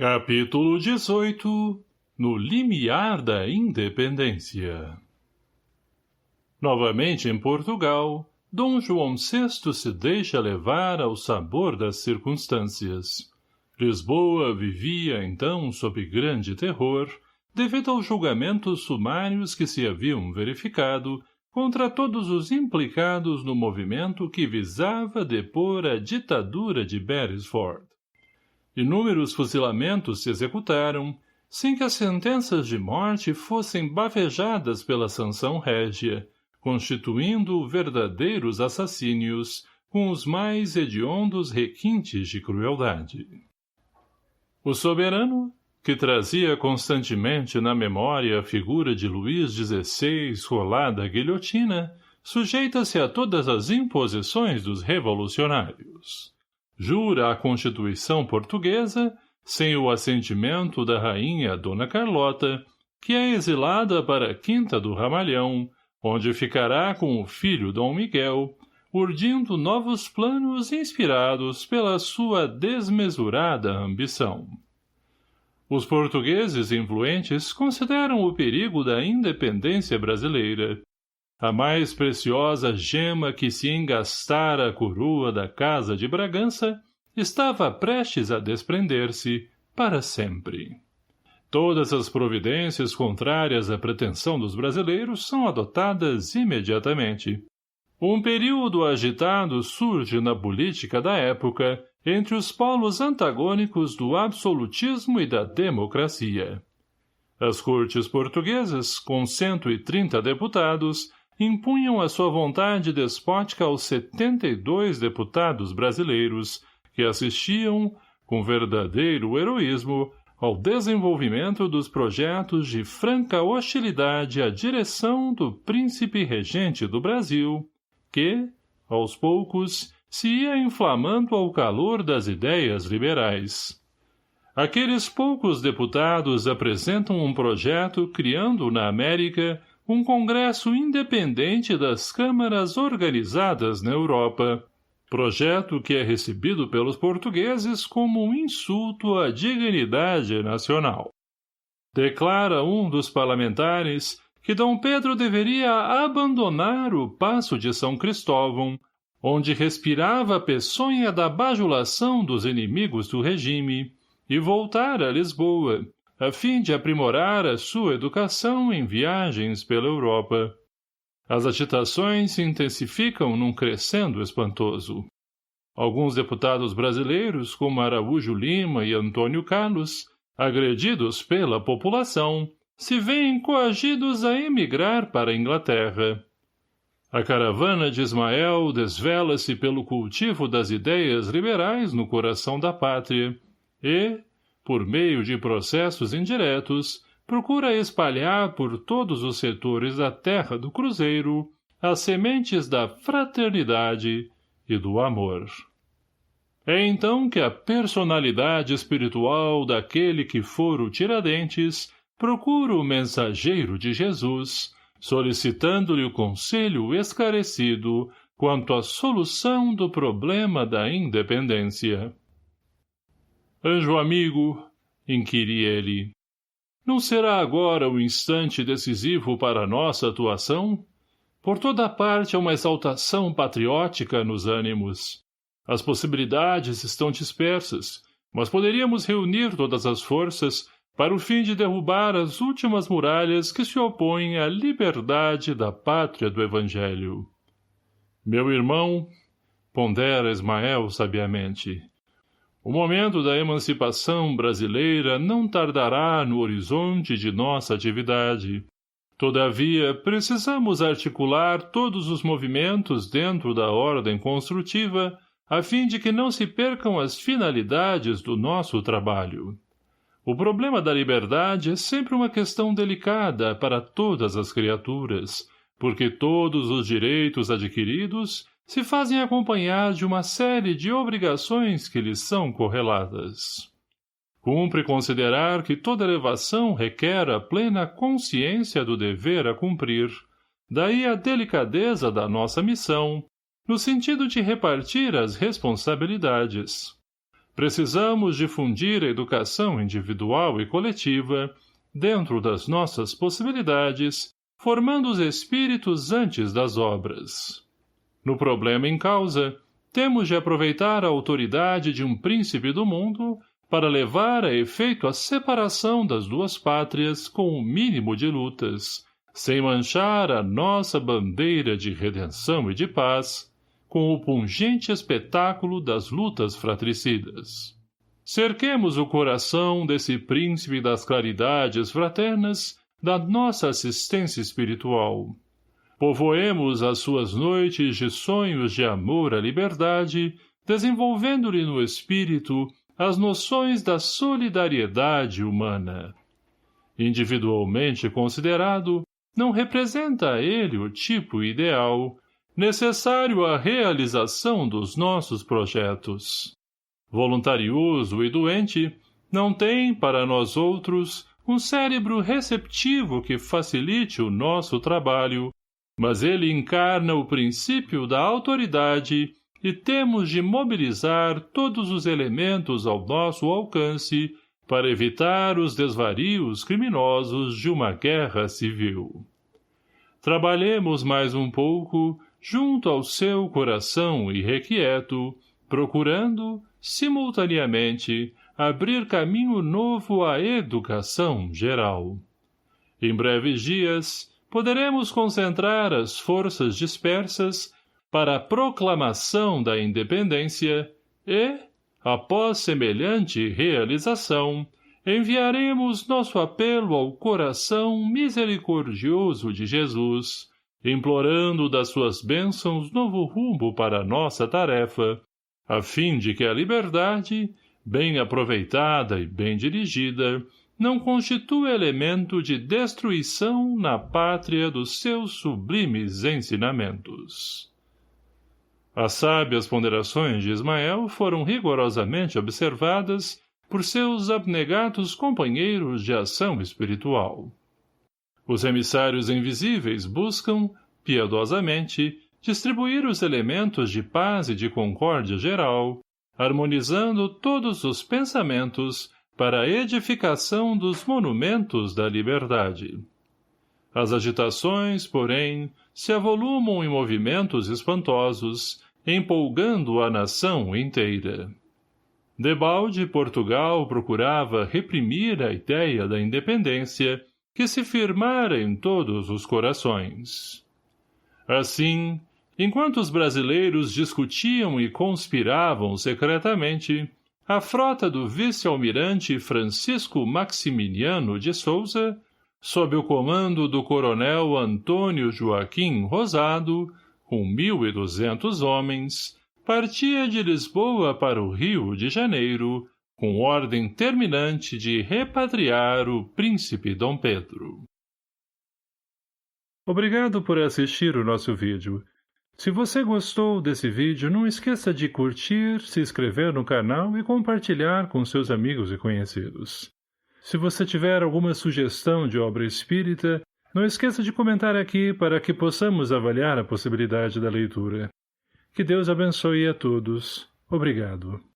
Capítulo 18. No limiar da independência. Novamente em Portugal, Dom João VI se deixa levar ao sabor das circunstâncias. Lisboa vivia, então, sob grande terror, devido aos julgamentos sumários que se haviam verificado contra todos os implicados no movimento que visava depor a ditadura de Beresford. Inúmeros fuzilamentos se executaram, sem que as sentenças de morte fossem bafejadas pela sanção régia, constituindo verdadeiros assassínios com os mais hediondos requintes de crueldade. O soberano, que trazia constantemente na memória a figura de Luís XVI rolada à guilhotina, sujeita-se a todas as imposições dos revolucionários. Jura a Constituição portuguesa, sem o assentimento da rainha Dona Carlota, que é exilada para a Quinta do Ramalhão, onde ficará com o filho Dom Miguel, urdindo novos planos inspirados pela sua desmesurada ambição. Os portugueses influentes consideram o perigo da independência brasileira, a mais preciosa gema que se engastara a coroa da Casa de Bragança estava prestes a desprender-se para sempre. Todas as providências contrárias à pretensão dos brasileiros são adotadas imediatamente. Um período agitado surge na política da época entre os polos antagônicos do absolutismo e da democracia. As cortes portuguesas, com 130 deputados, impunham a sua vontade despótica aos 72 deputados brasileiros, que assistiam, com verdadeiro heroísmo, ao desenvolvimento dos projetos de franca hostilidade à direção do príncipe regente do Brasil, que, aos poucos, se ia inflamando ao calor das ideias liberais. Aqueles poucos deputados apresentam um projeto criando na América um congresso independente das câmaras organizadas na Europa, projeto que é recebido pelos portugueses como um insulto à dignidade nacional. Declara um dos parlamentares que Dom Pedro deveria abandonar o Paço de São Cristóvão, onde respirava a peçonha da bajulação dos inimigos do regime, e voltar a Lisboa, a fim de aprimorar a sua educação em viagens pela Europa. As agitações se intensificam num crescendo espantoso. Alguns deputados brasileiros, como Araújo Lima e Antônio Carlos, agredidos pela população, se veem coagidos a emigrar para a Inglaterra. A caravana de Ismael desvela-se pelo cultivo das ideias liberais no coração da pátria e, por meio de processos indiretos, procura espalhar por todos os setores da terra do Cruzeiro as sementes da fraternidade e do amor. É então que a personalidade espiritual daquele que for o Tiradentes procura o mensageiro de Jesus, solicitando-lhe o conselho esclarecido quanto à solução do problema da independência. Anjo amigo, inquire ele, não será agora o instante decisivo para a nossa atuação? Por toda parte há uma exaltação patriótica nos ânimos. As possibilidades estão dispersas, mas poderíamos reunir todas as forças para o fim de derrubar as últimas muralhas que se opõem à liberdade da pátria do Evangelho. Meu irmão, pondera Ismael sabiamente, o momento da emancipação brasileira não tardará no horizonte de nossa atividade. Todavia, precisamos articular todos os movimentos dentro da ordem construtiva, a fim de que não se percam as finalidades do nosso trabalho. O problema da liberdade é sempre uma questão delicada para todas as criaturas, porque todos os direitos adquiridos se fazem acompanhar de uma série de obrigações que lhes são correlatas. Cumpre considerar que toda elevação requer a plena consciência do dever a cumprir, daí a delicadeza da nossa missão, no sentido de repartir as responsabilidades. Precisamos difundir a educação individual e coletiva, dentro das nossas possibilidades, formando os espíritos antes das obras. No problema em causa, temos de aproveitar a autoridade de um príncipe do mundo para levar a efeito a separação das duas pátrias com o mínimo de lutas, sem manchar a nossa bandeira de redenção e de paz, com o pungente espetáculo das lutas fratricidas. Cerquemos o coração desse príncipe das claridades fraternas da nossa assistência espiritual. Povoemos as suas noites de sonhos de amor à liberdade, desenvolvendo-lhe no espírito as noções da solidariedade humana. Individualmente considerado, não representa ele o tipo ideal, necessário à realização dos nossos projetos. Voluntarioso e doente, não tem, para nós outros, um cérebro receptivo que facilite o nosso trabalho, mas ele encarna o princípio da autoridade e temos de mobilizar todos os elementos ao nosso alcance para evitar os desvarios criminosos de uma guerra civil. Trabalhemos mais um pouco junto ao seu coração irrequieto, procurando, simultaneamente, abrir caminho novo à educação geral. Em breves dias, poderemos concentrar as forças dispersas para a proclamação da independência e, após semelhante realização, enviaremos nosso apelo ao coração misericordioso de Jesus, implorando das suas bênçãos novo rumo para a nossa tarefa, a fim de que a liberdade, bem aproveitada e bem dirigida, não constitua elemento de destruição na pátria dos seus sublimes ensinamentos. As sábias ponderações de Ismael foram rigorosamente observadas por seus abnegados companheiros de ação espiritual. Os emissários invisíveis buscam, piedosamente, distribuir os elementos de paz e de concórdia geral, harmonizando todos os pensamentos para a edificação dos monumentos da liberdade. As agitações, porém, se avolumam em movimentos espantosos, empolgando a nação inteira. Debalde, Portugal procurava reprimir a ideia da independência que se firmara em todos os corações. Assim, enquanto os brasileiros discutiam e conspiravam secretamente, a frota do vice-almirante Francisco Maximiliano de Souza, sob o comando do coronel Antônio Joaquim Rosado, com 1.200 homens, partia de Lisboa para o Rio de Janeiro, com ordem terminante de repatriar o príncipe Dom Pedro. Obrigado por assistir o nosso vídeo. Se você gostou desse vídeo, não esqueça de curtir, se inscrever no canal e compartilhar com seus amigos e conhecidos. Se você tiver alguma sugestão de obra espírita, não esqueça de comentar aqui para que possamos avaliar a possibilidade da leitura. Que Deus abençoe a todos. Obrigado.